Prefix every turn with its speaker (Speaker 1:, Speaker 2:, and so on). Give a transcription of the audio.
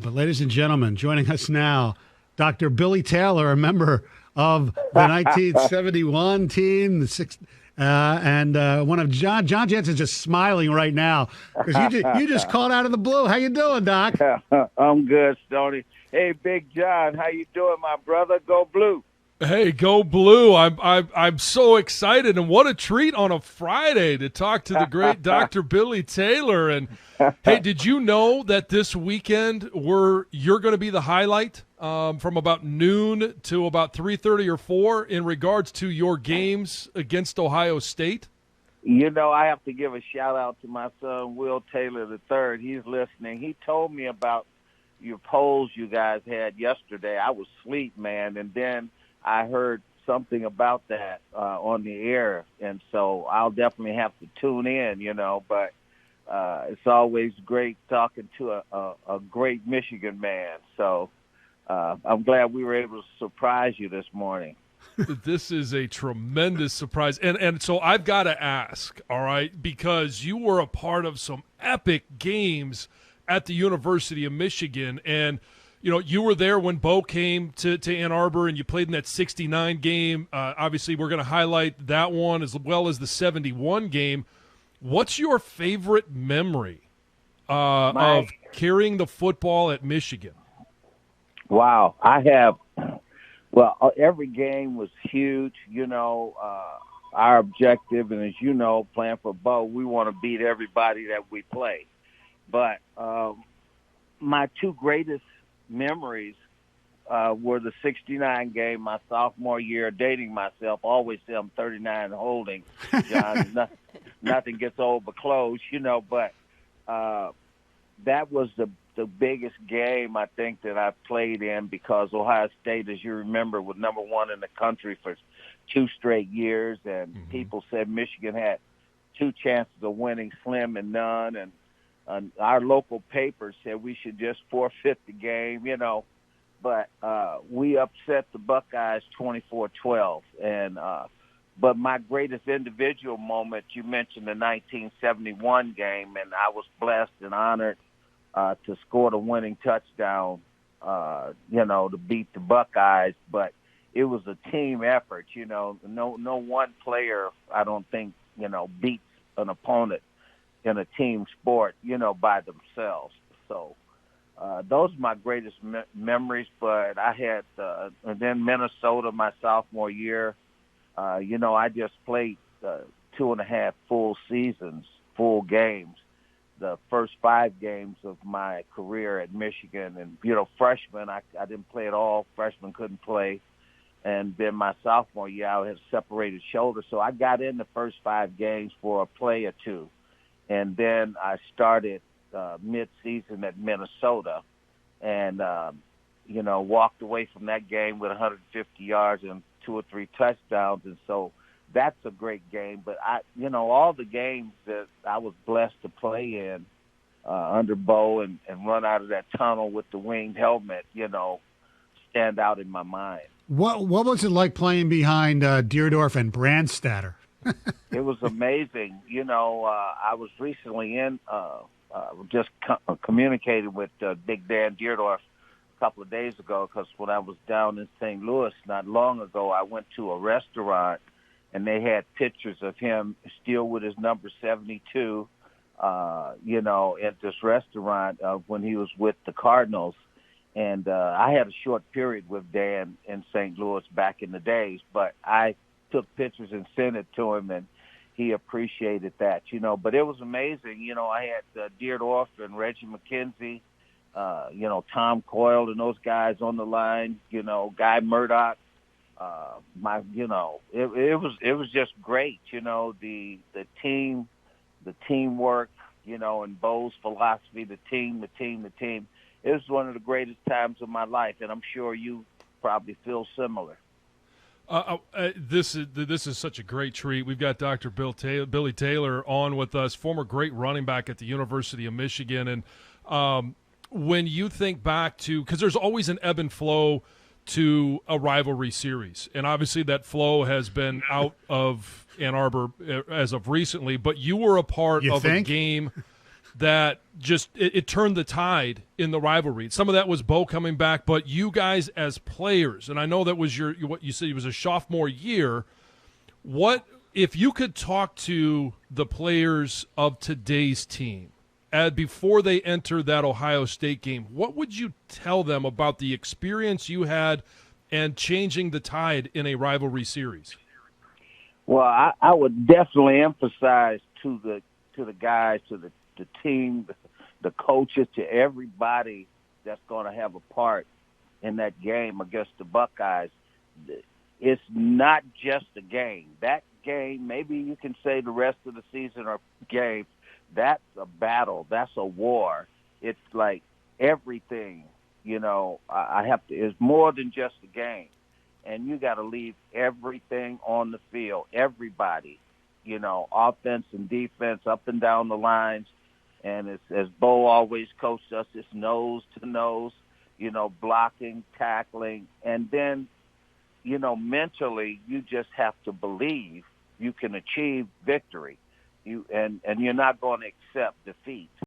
Speaker 1: But ladies and gentlemen, joining us now, Dr. Billy Taylor, a member of the 1971 team, and one of Jon Jansen's just smiling right now because you just called out of the blue. How you doing, Doc?
Speaker 2: I'm good, Stoney. Hey, Big John, how you doing, my brother? Go Blue.
Speaker 3: Hey, go Blue. I'm so excited, and what a treat on a Friday to talk to the great Dr. Billy Taylor. And hey, did you know that this weekend you're going to be the highlight from about noon to about 3:30 or 4 in regards to your games against Ohio State?
Speaker 2: You know, I have to give a shout-out to my son, Will Taylor III. He's listening. He told me about your polls you guys had yesterday. I was asleep, man, and then I heard something about that on the air, and so I'll definitely have to tune in, but it's always great talking to a great Michigan man. So I'm glad we were able to surprise you this morning.
Speaker 3: This is a tremendous surprise. And so I've got to ask, all right, because you were a part of some epic games at the University of Michigan, and you were there when Bo came to Ann Arbor, and you played in that 69 game. Obviously, we're going to highlight that one as well as the 71 game. What's your favorite memory of carrying the football at Michigan?
Speaker 2: Wow. Every game was huge. Our objective, and as you know, playing for Bo, we want to beat everybody that we play. But my two greatest memories were the 69 game my sophomore year, dating myself. Always say I'm 39 holding, John. Nothing gets old but clothes, but that was the biggest game I think that I played in, because Ohio State, as you remember, was number one in the country for 2 straight years, and people said Michigan had 2 chances of winning, slim and none, and our local paper said we should just forfeit the game, but we upset the Buckeyes 24-12. And but my greatest individual moment, you mentioned the 1971 game, and I was blessed and honored to score the winning touchdown, to beat the Buckeyes. But it was a team effort, No one player, I don't think, beats an opponent in a team sport, by themselves. So those are my greatest memories. But I had, and then Minnesota my sophomore year, I just played 2.5 full seasons, full games, the first 5 games of my career at Michigan. And, freshman, I didn't play at all. Freshman couldn't play. And then my sophomore year, I had a separated shoulder. So I got in the first 5 games for a play or 2. And then I started mid-season at Minnesota and, walked away from that game with 150 yards and 2 or 3 touchdowns. And so that's a great game. But, all the games that I was blessed to play in under Bo and run out of that tunnel with the winged helmet, stand out in my mind.
Speaker 1: What was it like playing behind Deerdorf and Brandstatter?
Speaker 2: It was amazing. I was recently communicated with Big Dan Deerdorf a couple of days ago, because when I was down in St. Louis not long ago, I went to a restaurant, and they had pictures of him still with his number 72, at this restaurant when he was with the Cardinals. And I had a short period with Dan in St. Louis back in the days, but I took pictures and sent it to him, and he appreciated that, But it was amazing. I had Deerdorf and Reggie McKenzie, Tom Coyle and those guys on the line, Guy Murdoch. It was just great, the teamwork, and Bo's philosophy, the team. It was one of the greatest times of my life, and I'm sure you probably feel similar.
Speaker 3: This is such a great treat. We've got Dr. Billy Taylor on with us, former great running back at the University of Michigan. And when you think back to – because there's always an ebb and flow to a rivalry series. And obviously that flow has been out of Ann Arbor as of recently. But you were a part of a game that just it turned the tide in the rivalry. Some of that was Bo coming back, but you guys as players, and I know that was what you said, it was a sophomore year. What if you could talk to the players of today's team before they enter that Ohio State game? What would you tell them about the experience you had and changing the tide in a rivalry series?
Speaker 2: Well, I would definitely emphasize to the guys, to the team, the coaches, to everybody that's going to have a part in that game against the Buckeyes. It's not just a game. That game, maybe you can say the rest of the season or games, that's a battle. That's a war. It's like everything, it's more than just a game. And you got to leave everything on the field, everybody, offense and defense, up and down the lines. And it's, as Bo always coached us, it's nose to nose, blocking, tackling. And then, mentally, you just have to believe you can achieve victory. And you're not going to accept defeat.